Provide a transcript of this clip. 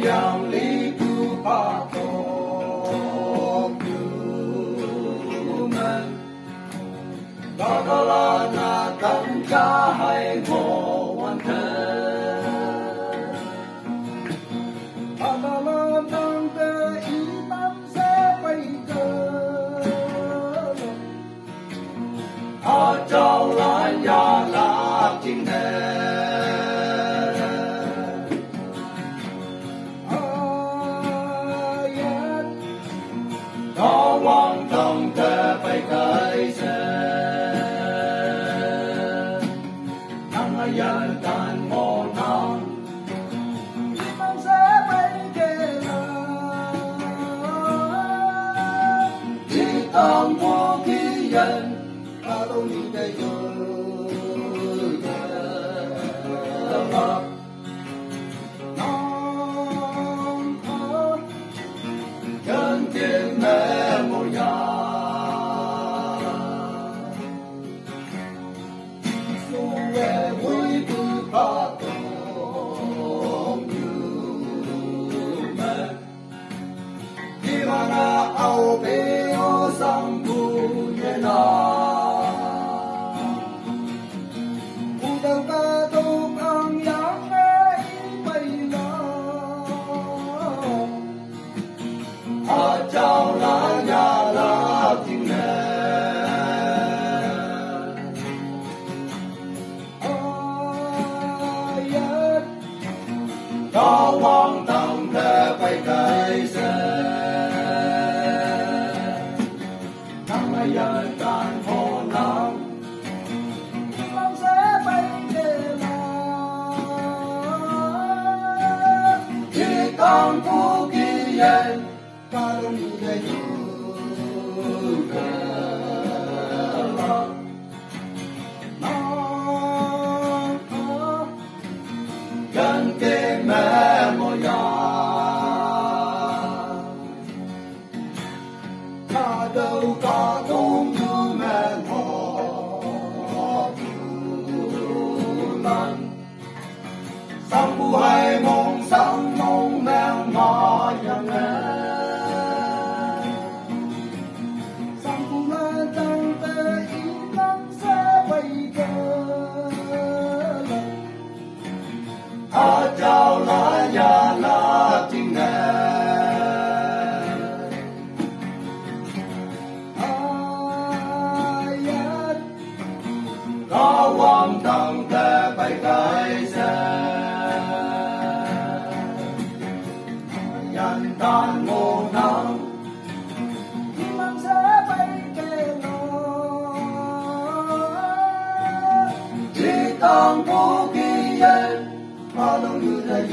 yang li tu pa to tu man ta la na tâm cha hay ngô hoàn thân ta la tăng te ý tâm sẽ bay cơ châu la nhà la chính đề có quan tâm te bay cây sẽ nắng yan tan mồ nắng tâm sẽ bay kề chỉ tâm vô kỳ nhân ta đâu đi đây chân tiên mẹ một nhà xuống về vui cứ ta như mẹ khi mà na ao bê ô sang tu nhẹ na châu la nhà la chính đề có quan tâm thế bay cây sẽ nắng mai dân tan hồ nắng tâm sẽ bay về chỉ còn phú kỳ yên ta đâu đi đây gần kề mẹ một nhà ta đâu có đúng như mẹ ngọt lần sáng bu hai mong sáng mong mẹ ngọt nhầm mẹ châu la nhà la chính đề có quan tâm te bay cây sẽ nhân tan mồ nắng tâm sẽ bay kề chỉ còn phú kỳ yên ta đâu như thế